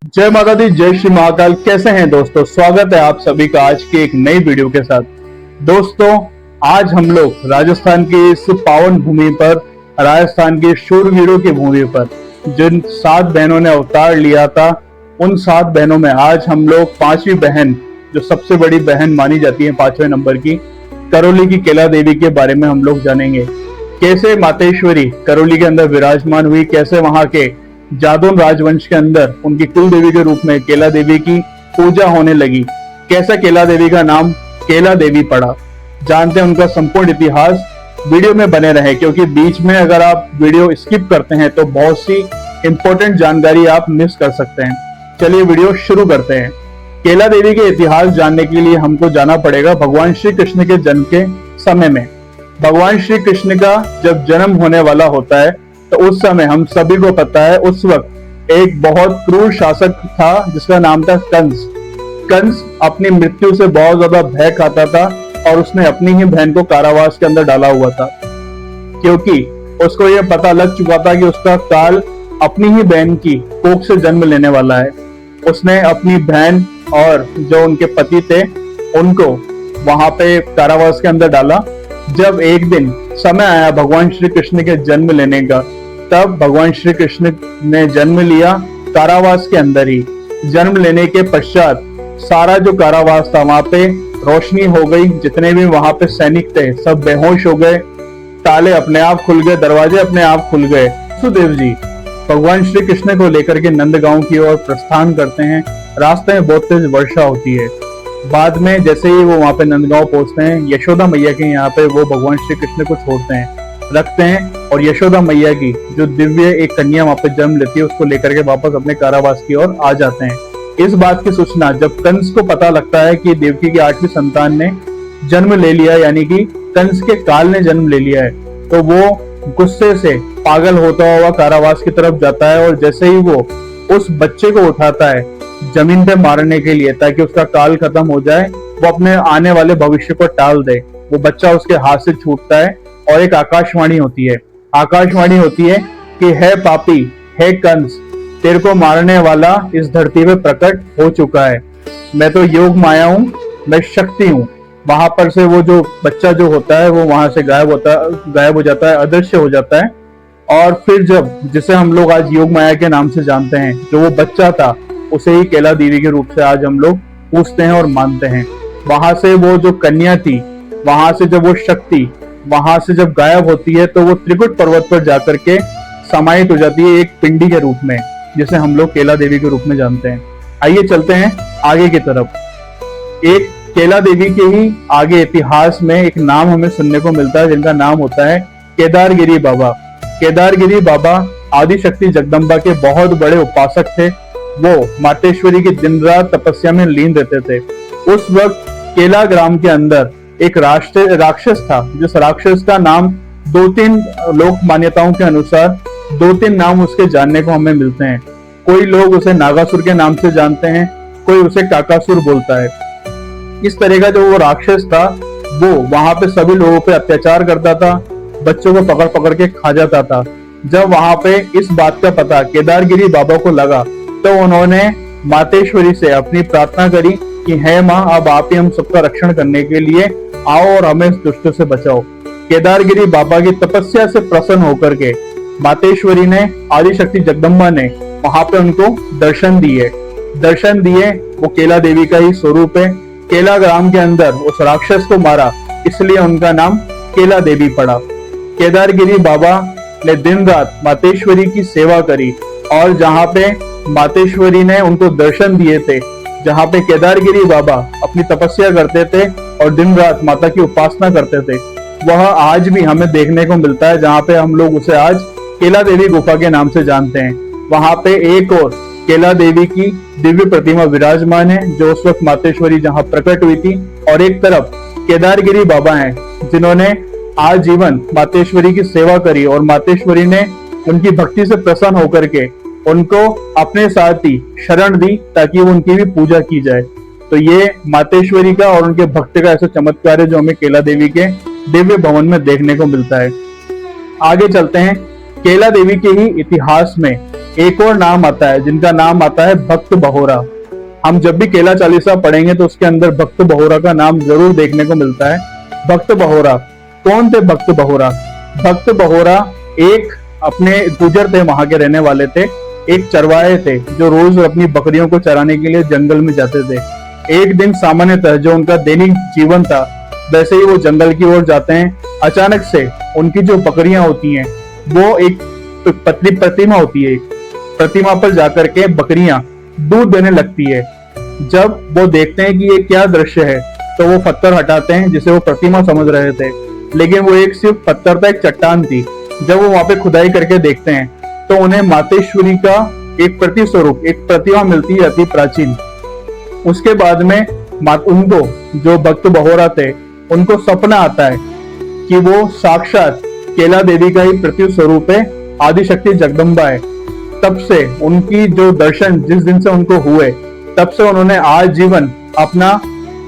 जय माता दी, जय श्री महाकाल। कैसे हैं दोस्तों? स्वागत है आप सभी का आज की एक नई वीडियो के साथ। दोस्तों, आज हम लोग राजस्थान की इस पावन भूमि पर, राजस्थान के शूरवीरों की भूमि पर जिन 7 बहनों ने अवतार लिया था, उन 7 बहनों में आज हम लोग 5वीं बहन, जो सबसे बड़ी बहन मानी जाती है 5वें नंबर की, करौली की केला देवी के बारे में हम लोग जानेंगे। कैसे मातेश्वरी करौली के अंदर विराजमान हुई, कैसे वहां के जादौन राजवंश के अंदर उनकी कुल देवी के रूप में केला देवी की पूजा होने लगी, कैसे केला देवी का नाम केला देवी पड़ा, जानते हैं उनका संपूर्ण इतिहास। वीडियो में बने रहे, क्योंकि बीच में अगर आप वीडियो स्किप करते हैं तो बहुत सी इंपॉर्टेंट जानकारी आप मिस कर सकते हैं। चलिए वीडियो शुरू करते हैं। केला देवी के इतिहास जानने के लिए हमको जाना पड़ेगा भगवान श्री कृष्ण के जन्म के समय में। भगवान श्री कृष्ण का जब जन्म होने वाला होता है तो उस समय हम सभी को पता है, उस वक्त एक बहुत क्रूर शासक था जिसका नाम था कंस। कंस अपनी मृत्यु से बहुत ज्यादा भय खाता था और उसने अपनी ही बहन को कारावास के अंदर डाला हुआ था, क्योंकि उसको यह पता लग चुका था कि उसका काल अपनी ही बहन की कोख से जन्म लेने वाला है। उसने अपनी बहन और जो उनके पति थे उनको वहां पे कारावास के अंदर डाला। जब एक दिन समय आया भगवान श्री कृष्ण के जन्म लेने का, तब भगवान श्री कृष्ण ने जन्म लिया कारावास के अंदर ही। जन्म लेने के पश्चात सारा जो कारावास था वहां पे रोशनी हो गई, जितने भी वहां पे सैनिक थे सब बेहोश हो गए, ताले अपने आप खुल गए, दरवाजे अपने आप खुल गए। सुदेव जी भगवान श्री कृष्ण को लेकर के नंदगांव की ओर प्रस्थान करते हैं। रास्ते में बहुत तेज वर्षा होती है। बाद में जैसे ही वो वहां पे नंदगांव पहुंचते हैं, यशोदा मैया के यहाँ पे वो भगवान श्री कृष्ण को छोड़ते हैं, रखते हैं, और यशोदा मैया की जो दिव्य एक कन्या वहां पे जन्म लेती है उसको लेकर के वापस अपने कारावास की ओर आ जाते हैं। इस बात की सूचना जब कंस को पता लगता है कि देवकी की 8वीं संतान ने जन्म ले लिया, यानी कि कंस के काल ने जन्म ले लिया है, तो वो गुस्से से पागल होता हुआ कारावास की तरफ जाता है। और जैसे ही वो उस बच्चे को उठाता है जमीन पे मारने के लिए ताकि उसका काल खत्म हो जाए, वो अपने आने वाले भविष्य को टाल दे, वो बच्चा उसके हाथ से छूटता है और एक आकाशवाणी होती है। आकाशवाणी होती है कि है पापी, है कंस, तेरे को मारने वाला इस धरती पे प्रकट हो चुका है। मैं तो योग माया हूँ, मैं शक्ति हूँ। वहां पर से वो जो बच्चा जो होता है वो वहां से गायब हो जाता है, अदृश्य हो जाता है। और फिर जब जिसे हम लोग आज योग माया के नाम से जानते हैं, जो वो बच्चा था उसे ही केला देवी के रूप से आज हम लोग पूछते हैं और मानते हैं। वहां से वो जो कन्या थी, वहां से जब वो शक्ति वहां से जब गायब होती है तो वो त्रिकुट पर्वत पर जाकर के समाहित हो जाती है एक पिंडी के रूप में, जिसे हम लोग केला देवी के रूप में जानते हैं। आइए चलते हैं आगे की तरफ। एक केला देवी के ही आगे इतिहास में एक नाम हमें सुनने को मिलता है, जिनका नाम होता है केदारगिरी बाबा। केदारगिरी बाबा आदिशक्ति जगदम्बा के बहुत बड़े उपासक थे। वो मातेश्वरी की दिन रात तपस्या में लीन रहते थे। उस वक्त केला ग्राम के अंदर एक राक्षस था, जिस राक्षस का नाम 2-3 लोक मान्यताओं के अनुसार 2-3 नाम उसके जानने को हमें मिलते हैं। कोई लोग उसे नागासुर के नाम से जानते हैं, कोई उसे काकासुर बोलता है। इस तरह का जो वो राक्षस था वो वहां पे सभी लोगों पे अत्याचार करता था, बच्चों को पकड़ पकड़ के खा जाता था। जब वहां पे इस बात का पता केदारगिरी बाबा को लगा तो उन्होंने मातेश्वरी से अपनी प्रार्थना करी कि हे माँ, अब आप ही हम सबका रक्षण करने के लिए आओ और हमें इस दुष्ट से बचाओ। केदारगिरी बाबा की तपस्या से प्रसन्न होकर के मातेश्वरी ने, आदिशक्ति जगदम्बा ने वहां पे उनको दर्शन दिए। वो केला देवी का ही स्वरूप है। केला ग्राम के अंदर उस राक्षस को मारा, इसलिए उनका नाम केला देवी पड़ा। केदारगिरी बाबा ने दिन रात मातेश्वरी की सेवा करी, और जहाँ पे मातेश्वरी ने उनको दर्शन दिए थे, जहाँ पे केदारगिरी बाबा अपनी तपस्या करते थे और दिन रात माता की उपासना करते थे, वह आज भी हमें देखने को मिलता है, जहाँ पे हम लोग उसे आज केला देवी गुफा के नाम से जानते हैं। वहां पे एक और केला देवी की दिव्य प्रतिमा विराजमान है, जो उस वक्त मातेश्वरी जहाँ प्रकट हुई थी, और एक तरफ केदारगिरी बाबा हैं जिन्होंने आजीवन मातेश्वरी की सेवा करी, और मातेश्वरी ने उनकी भक्ति से प्रसन्न होकर के उनको अपने साथ ही शरण दी ताकि वो उनकी भी पूजा की जाए। तो ये मातेश्वरी का और उनके भक्त का ऐसा चमत्कार है जो हमें केला देवी के दिव्य भवन में देखने को मिलता है। आगे चलते हैं। केला देवी के ही इतिहास में एक और नाम आता है जिनका नाम आता है भक्त बहोरा। हम जब भी केला चालीसा पढ़ेंगे तो उसके अंदर भक्त बहोरा का नाम जरूर देखने को मिलता है। भक्त बहोरा कौन थे? भक्त बहोरा, भक्त बहोरा एक अपने गुजर थे, वहां के रहने वाले थे, एक चरवाहे थे जो रोज अपनी बकरियों को चराने के लिए जंगल में जाते थे। एक दिन सामान्यतः जो उनका दैनिक जीवन था वैसे ही वो जंगल की ओर जाते हैं। अचानक से उनकी जो बकरियां होती हैं वो एक पतली प्रतिमा होती है, प्रतिमा पर जाकर के बकरियां दूध देने लगती है। जब वो देखते हैं कि ये क्या दृश्य है तो वो पत्थर हटाते हैं जिसे वो प्रतिमा समझ रहे थे, लेकिन वो एक सिर्फ पत्थर था, एक चट्टान थी। जब वो वहां पे खुदाई करके देखते हैं तो उन्हें मातेश्वरी का एक प्रतिस्वरूप, एक प्रतिमा मिलती है अति प्राचीन। उसके बाद में उनको जो भक्त बहोरा थे उनको सपना आता है कि वो साक्षात केला देवी का ही प्रतिस्वरूप है, आदिशक्ति जगदम्बा है। तब से उनकी जो दर्शन जिस दिन से उनको हुए तब से उन्होंने आजीवन अपना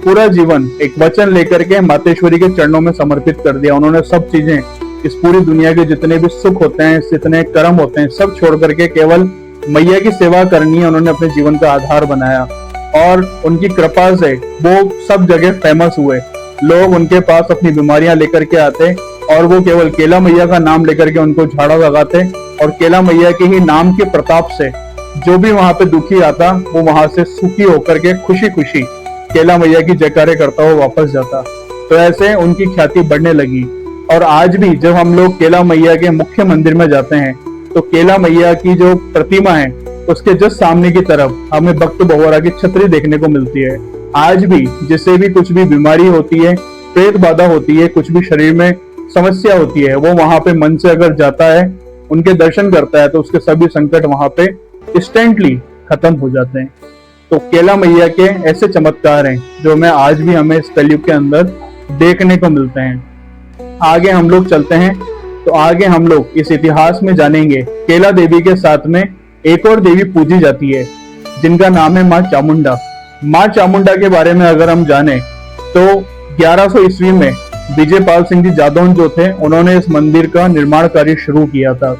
पूरा जीवन एक वचन लेकर के मातेश्वरी के चरणों में समर्पित कर दिया। उन्होंने सब चीजें, इस पूरी दुनिया के जितने भी सुख होते हैं, जितने कर्म होते हैं, सब छोड़ करके केवल मैया की सेवा करनी है उन्होंने अपने जीवन का आधार बनाया। और उनकी कृपा से वो सब जगह फेमस हुए। लोग उनके पास अपनी बीमारियां लेकर के आते और वो केवल केला मैया का नाम लेकर के उनको झाड़ा लगाते और केला मैया के ही नाम के प्रताप से जो भी वहां पे दुखी आता वो वहां से सुखी होकर के खुशी खुशी केला मैया की जयकारे करता हुआ वापस जाता। तो ऐसे उनकी ख्याति बढ़ने लगी। और आज भी जब हम लोग केला मैया के मुख्य मंदिर में जाते हैं तो केला मैया की जो प्रतिमा है उसके जस्ट सामने की तरफ हमें भक्त बहोरा की छतरी देखने को मिलती है। आज भी जिसे भी कुछ भी बीमारी होती है, प्रेत बाधा होती है, कुछ भी शरीर में समस्या होती है, वो वहां पे मन से अगर जाता है, उनके दर्शन करता है तो उसके सभी संकट वहां पे इंस्टेंटली खत्म हो जाते हैं। तो केला मैया के ऐसे चमत्कार हैं जो हमें आज भी हमें इस कलयुग के अंदर देखने को मिलते हैं। आगे हम लोग चलते हैं तो आगे हम लोग इस इतिहास में जानेंगे केला देवी के साथ में एक और देवी पूजी जाती है जिनका नाम है माँ चामुंडा। माँ चामुंडा के बारे में अगर हम जाने तो 1100 ईस्वी में विजय पाल सिंह जी जादौन जो थे उन्होंने इस मंदिर का निर्माण कार्य शुरू किया था।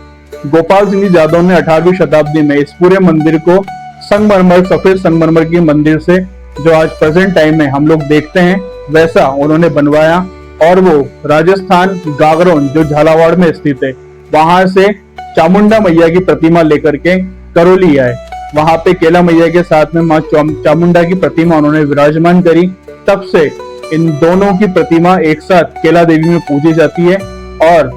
गोपाल सिंह जी जादौन ने 18वीं शताब्दी में इस पूरे मंदिर को संगमरमर, सफेद संगमरमर की मंदिर से जो आज प्रेजेंट टाइम में हम लोग देखते हैं वैसा उन्होंने बनवाया। और वो राजस्थान गागरोन जो झालावाड़ में स्थित है वहां से चामुंडा मैया की प्रतिमा लेकर के करौली आए। वहां पे केला मैया के साथ में माँ चामुंडा की प्रतिमा उन्होंने विराजमान करी। तब से इन दोनों की प्रतिमा एक साथ केला देवी में पूजी जाती है। और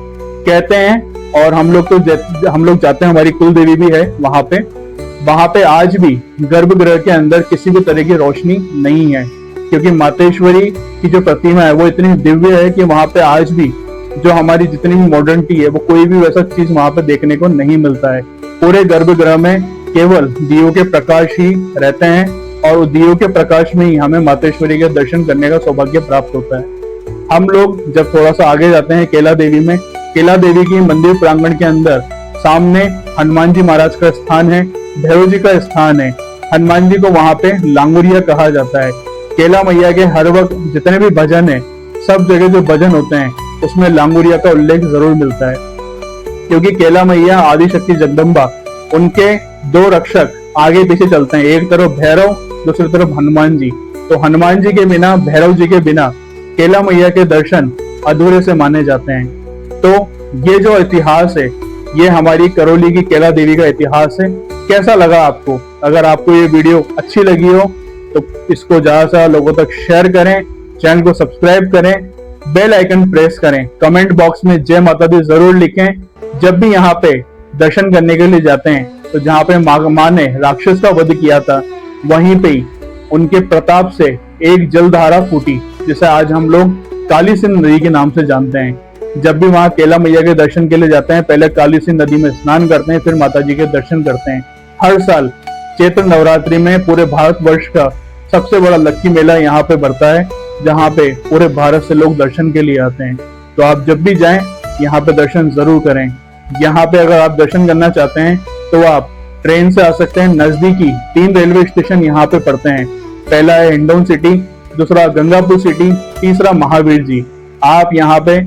कहते हैं, और हम लोग जाते हैं, हमारी कुल देवी भी है वहां पे आज भी गर्भगृह के अंदर किसी भी तरह की रोशनी नहीं है क्योंकि मातेश्वरी की जो प्रतिमा है वो इतनी दिव्य है कि वहां पे आज भी जो हमारी जितनी भी मॉडर्निटी है वो कोई भी वैसा चीज वहां पे देखने को नहीं मिलता है। पूरे गर्भगृह में केवल दियों के प्रकाश ही रहते हैं और दियों के प्रकाश में ही हमें मातेश्वरी के दर्शन करने का सौभाग्य प्राप्त होता है। हम लोग जब थोड़ा सा आगे जाते हैं केला देवी में, केला देवी की मंदिर प्रांगण के अंदर सामने हनुमान जी महाराज का स्थान है, भैरव जी का स्थान है। हनुमान जी को वहां पे लांगुरिया कहा जाता है। केला मैया के हर वक्त जितने भी भजन है, सब जगह जो भजन होते हैं उसमें लांगुरिया का उल्लेख जरूर मिलता है क्योंकि केला मैया आदिशक्ति जगदम्बा, उनके दो रक्षक आगे पीछे चलते हैं, एक तरफ भैरव, दूसरी तरफ हनुमान जी। तो हनुमान जी के बिना, भैरव जी के बिना केला मैया के दर्शन अधूरे से माने जाते हैं। तो ये जो इतिहास है ये हमारी करौली की केला देवी का इतिहास है। कैसा लगा आपको? अगर आपको ये वीडियो अच्छी लगी हो तो इसको ज्यादा से ज्यादा लोगों तक शेयर करें, चैनल को सब्सक्राइब करें, बेल आइकन प्रेस करें, कमेंट बॉक्स में जय माता दी जरूर लिखें। जब भी यहाँ पे दर्शन करने के लिए जाते हैं तो जहाँ पे माँ ने राक्षस का वध किया था वहीं पे ही उनके प्रताप से एक जलधारा फूटी जिसे आज हम लोग काली सिंध नदी के नाम से जानते हैं। जब भी वहां केला मैया के दर्शन के लिए जाते हैं पहले काली सिंध नदी में स्नान करते हैं, फिर माता जी के दर्शन करते हैं। हर साल चैत्र नवरात्रि में पूरे भारतवर्ष का सबसे बड़ा लक्की मेला यहाँ पे बढ़ता है जहाँ पे पूरे भारत से लोग दर्शन के लिए आते हैं। तो आप जब भी जाएं यहाँ पे दर्शन जरूर करें। यहाँ पे अगर आप दर्शन करना चाहते हैं तो आप ट्रेन से आ सकते हैं। नजदीकी 3 रेलवे स्टेशन यहाँ पे पड़ते हैं। पहला है हिंडौन सिटी, दूसरा गंगापुर सिटी, तीसरा महावीर जी। आप यहाँ पे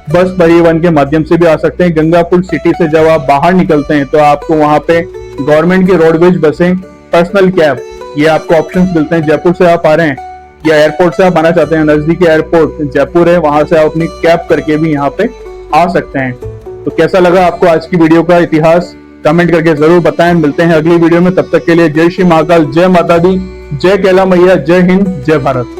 बस परिवहन के माध्यम से भी आ सकते हैं। गंगापुर सिटी से जब आप बाहर निकलते हैं तो आपको वहां पे गवर्नमेंट की रोडवेज बसें, पर्सनल कैब, ये आपको ऑप्शंस मिलते हैं। जयपुर से आप आ रहे हैं या एयरपोर्ट से आप आना चाहते हैं, नजदीकी एयरपोर्ट जयपुर है, वहां से आप अपनी कैब करके भी यहाँ पे आ सकते हैं। तो कैसा लगा आपको आज की वीडियो का इतिहास, कमेंट करके जरूर बताएं। मिलते हैं अगली वीडियो में, तब तक के लिए जय श्री महाकाल, जय माता दी, जय कैला मैया, जय हिंद, जय भारत।